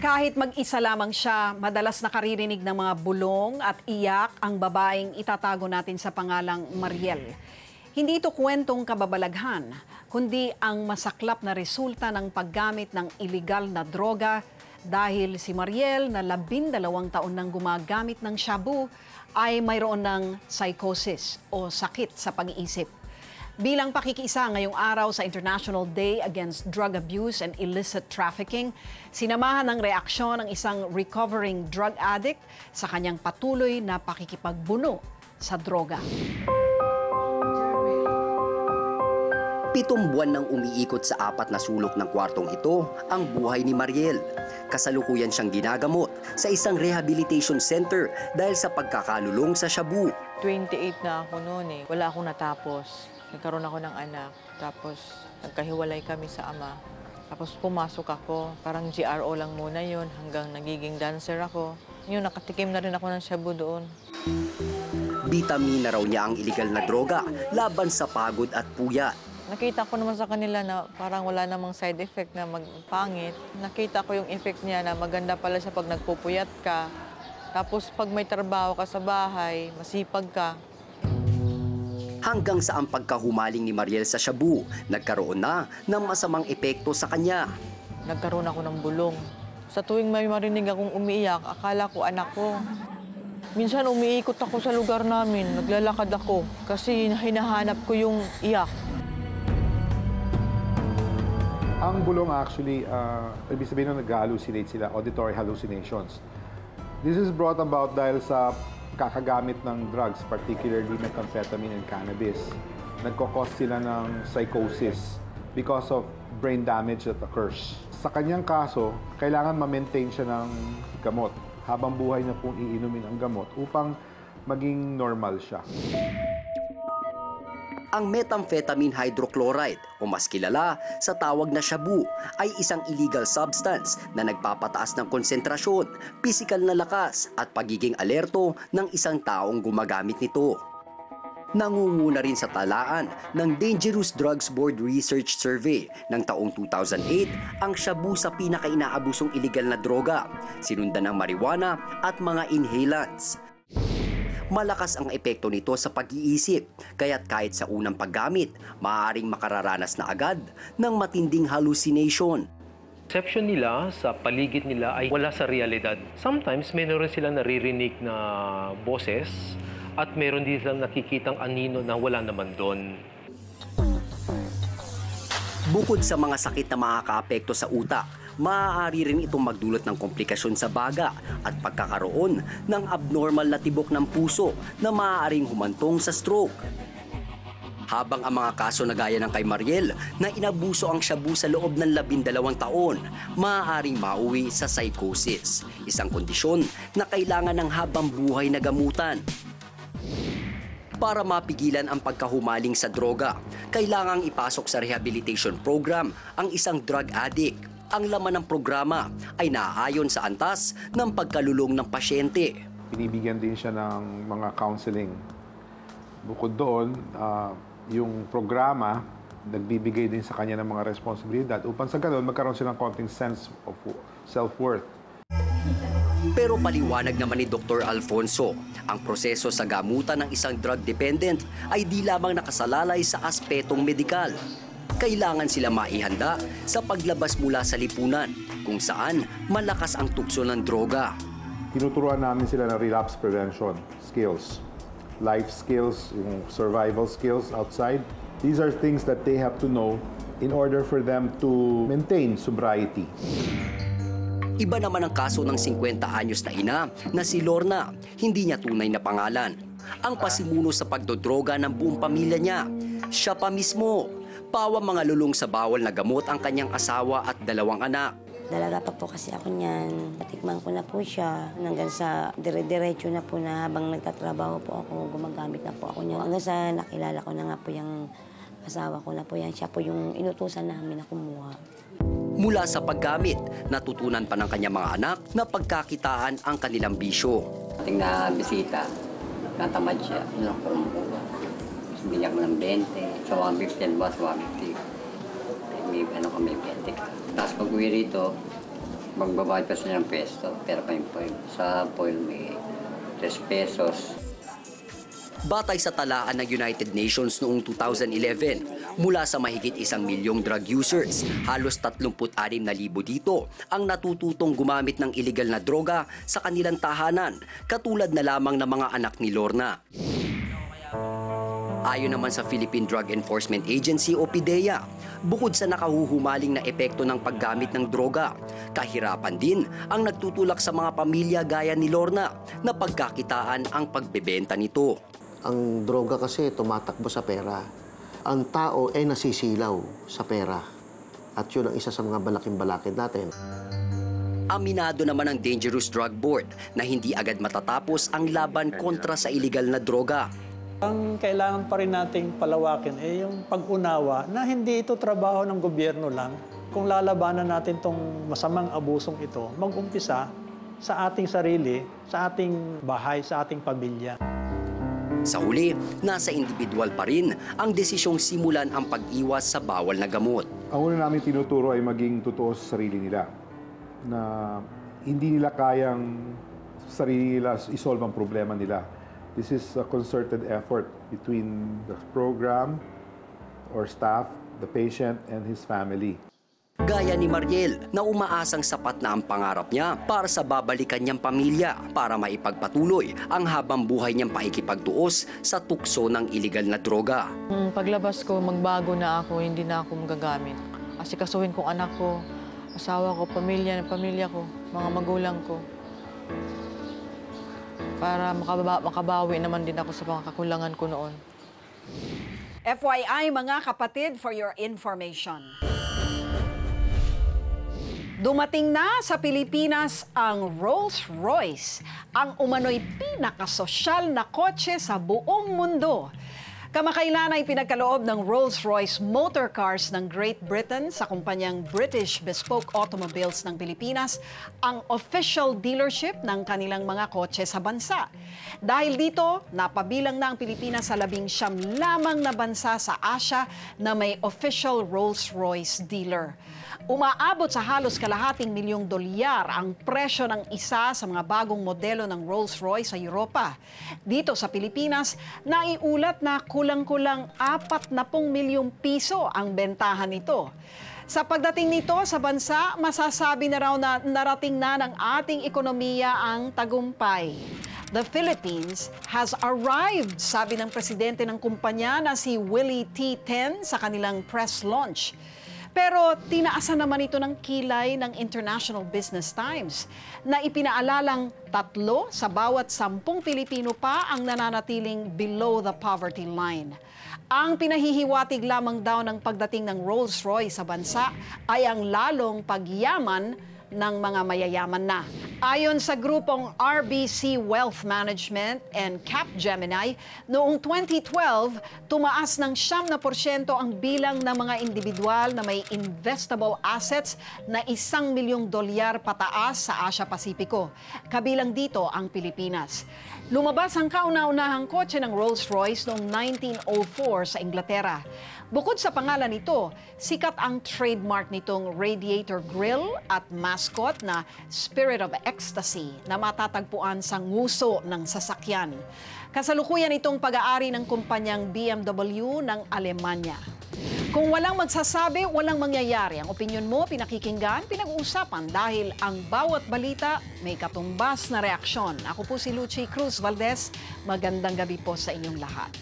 Kahit mag-isa lamang siya, madalas nakaririnig ng mga bulong at iyak ang babaeng itatago natin sa pangalang Mariel. Hindi ito kwentong kababalaghan, kundi ang masaklap na resulta ng paggamit ng iligal na droga dahil si Mariel na 12 taon nang gumagamit ng shabu ay mayroon ng psychosis o sakit sa pag-iisip. Bilang pakikiisa ngayong araw sa International Day Against Drug Abuse and Illicit Trafficking, sinamahan ng reaksyon ng isang recovering drug addict sa kanyang patuloy na pakikipagbuno sa droga. 7 buwan nang umiikot sa 4 na sulok ng kwartong ito ang buhay ni Mariel. Kasalukuyan siyang ginagamot sa isang rehabilitation center dahil sa pagkakalulong sa shabu. 28 na ako noon eh. Wala akong natapos. Nagkaroon ako ng anak. Tapos nagkahiwalay kami sa ama. Tapos pumasok ako. Parang GRO lang muna yun hanggang nagiging dancer ako. Yun, nakatikim na rin ako ng shabu doon. Bitamina raw niya ang iligal na droga laban sa pagod at puyat. Nakita ko naman sa kanila na parang wala namang side effect na magpangit. Nakita ko yung effect niya na maganda pala siya pag nagpupuyat ka. Tapos pag may trabaho ka sa bahay, masipag ka. Hanggang sa ang pagkahumaling ni Mariel sa shabu, nagkaroon na ng masamang epekto sa kanya. Nagkaroon ako ng bulong. Sa tuwing may marinig akong umiiyak, akala ko anak ko. Minsan umiikot ako sa lugar namin, naglalakad ako kasi hinahanap ko yung iyak. Ang bulong actually, ibig sabihin na nag-hallucinate sila, auditory hallucinations. This is brought about dahil sa kakagamit ng drugs, particularly methamphetamine and cannabis. Nagkakos sila ng psychosis because of brain damage that occurs. Sa kanyang kaso, kailangan ma-maintain siya ng gamot. Habang buhay na pong iinumin ang gamot upang maging normal siya. Ang methamphetamine hydrochloride o mas kilala sa tawag na shabu ay isang illegal substance na nagpapataas ng konsentrasyon, pisikal na lakas at pagiging alerto ng isang taong gumagamit nito. Nangunguna rin sa talaan ng Dangerous Drugs Board Research Survey ng taong 2008 ang shabu sa pinakainaabusong iligal na droga, sinundan ng marijuana at mga inhalants. Malakas ang epekto nito sa pag-iisip, kaya't kahit sa unang paggamit, maaaring makararanas na agad ng matinding hallucination. Perception nila sa paligid nila ay wala sa realidad. Sometimes meron sila naririnig na boses at meron din silang nakikitang anino na wala naman doon. Bukod sa mga sakit na makakaapekto sa utak, maaari rin itong magdulot ng komplikasyon sa baga at pagkakaroon ng abnormal na tibok ng puso na maaaring humantong sa stroke. Habang ang mga kaso na gaya ng kay Mariel na inabuso ang shabu sa loob ng 12 taon, maaaring mauwi sa psychosis, isang kondisyon na kailangan ng habang buhay na gamutan. Para mapigilan ang pagkahumaling sa droga, kailangang ipasok sa rehabilitation program ang isang drug addict. Ang laman ng programa ay naaayon sa antas ng pagkalulong ng pasyente. Binibigyan din siya ng mga counseling. Bukod doon, yung programa nagbibigay din sa kanya ng mga responsibilidad upang sa ganoon magkaroon siya ng konting sense of self-worth. Pero paliwanag naman ni Dr. Alfonso, ang proseso sa gamutan ng isang drug dependent ay di lamang nakasalalay sa aspetong medikal. Kailangan sila maihanda sa paglabas mula sa lipunan kung saan malakas ang tukso ng droga. Tinuturuan namin sila ng relapse prevention skills, life skills, yung survival skills outside. These are things that they have to know in order for them to maintain sobriety. Iba naman ang kaso ng 50 anyos na ina na si Lorna, hindi niya tunay na pangalan. Ang pasimuno sa pagdodroga ng buong pamilya niya, siya pa mismo. Pawang mga lulong sa bawal na gamot ang kanyang asawa at 2 anak. Dalaga pa po kasi ako niyan. Natikman ko na po siya hanggang sa dire-diretso na po na habang nagtatrabaho po ako, gumagamit na po ako niyan. Hanggang sa nakilala ko na nga po yung asawa ko na po yan. Siya po yung inutusan namin na kumuha. Mula sa paggamit, natutunan pa ng kanyang mga anak na pagkakitaan ang kanilang bisyo. Ating na bisita, natamad siya, kumukuha. Hindi niya ko ng 20, sa 150 bus, 150. May ano kami, 20 ka. Tapos pag uwi rito, Magbabayad pa sila ng pesto, pero pa yung foil. Sa foil may 3 pesos. Batay sa talaan ng United Nations noong 2011, mula sa mahigit 1 milyong drug users, halos 36,000 dito ang natututong gumamit ng illegal na droga sa kanilang tahanan, katulad na lamang ng mga anak ni Lorna. Ayon naman sa Philippine Drug Enforcement Agency o PDEA, bukod sa nakahuhumaling na epekto ng paggamit ng droga, kahirapan din ang nagtutulak sa mga pamilya gaya ni Lorna na pagkakitaan ang pagbebenta nito. Ang droga kasi tumatakbo sa pera. Ang tao ay nasisilaw sa pera. At yun ang isa sa mga balaking-balakid natin. Aminado naman ang Dangerous Drug Board na hindi agad matatapos ang laban kontra sa illegal na droga. Ang kailangan pa rin nating palawakin ay yung pag-unawa na hindi ito trabaho ng gobyerno lang. Kung lalabanan natin itong masamang abusong ito, mag-umpisa sa ating sarili, sa ating bahay, sa ating pamilya. Sa huli, nasa individual pa rin ang desisyong simulan ang pag-iwas sa bawal na gamot. Ang una namin tinuturo ay maging totoo sa sarili nila. Na hindi nila kayang sa sarili nila isolve ang problema nila. This is a concerted effort between the program or staff, the patient, and his family. Gaya ni Mariel na umaasang sapat na ang pangarap niya para sa babalikan niyang pamilya para maipagpatuloy ang habang buhay niyang pakikipagtuos sa tukso ng iligal na droga. Paglabas ko, magbago na ako, hindi na ako magagamit. Asikasuhin kong anak ko, asawa ko, pamilya ko, mga magulang ko. Para makabawi naman din ako sa mga kakulangan ko noon. FYI mga kapatid, for your information. Dumating na sa Pilipinas ang Rolls-Royce, ang umano'y pinakasosyal na kotse sa buong mundo. Kamakailan ay pinagkaloob ng Rolls-Royce Motor Cars ng Great Britain sa kumpanyang British Bespoke Automobiles ng Pilipinas ang official dealership ng kanilang mga kotse sa bansa. Dahil dito, napabilang na ang Pilipinas sa 19 lamang na bansa sa Asia na may official Rolls-Royce dealer. Umaabot sa halos $250 milyon ang presyo ng isa sa mga bagong modelo ng Rolls-Royce sa Europa. Dito sa Pilipinas, naiulat na kulang-kulang 40 milyong piso ang bentahan nito. Sa pagdating nito sa bansa, masasabi na raw na narating na ng ating ekonomiya ang tagumpay. The Philippines has arrived, sabi ng presidente ng kumpanya na si Willie T. Ten sa kanilang press launch. Pero tinaasan naman ito ng kilay ng International Business Times na ipinaalalang 3 sa bawat 10 Pilipino pa ang nananatiling below the poverty line. Ang pinahihiwatig lamang daw ng pagdating ng Rolls-Royce sa bansa ay ang lalong pagyaman ng mga mayayaman na. Ayon sa grupong RBC Wealth Management and Capgemini, noong 2012, tumaas ng 9% ang bilang ng mga individual na may investable assets na $1 milyong pataas sa Asia-Pasipiko. Kabilang dito ang Pilipinas. Lumabas ang kauna-unahang kotse ng Rolls-Royce noong 1904 sa Inglaterra. Bukod sa pangalan nito, sikat ang trademark nitong radiator grille at mascot na Spirit of Ecstasy na matatagpuan sa nguso ng sasakyan. Kasalukuyan itong pag-aari ng kumpanyang BMW ng Alemanya. Kung walang magsasabi, walang mangyayari. Ang opinyon mo, pinakikinggan, pinag-uusapan dahil ang bawat balita may katumbas na reaksyon. Ako po si Lucy Cruz Valdez. Magandang gabi po sa inyong lahat.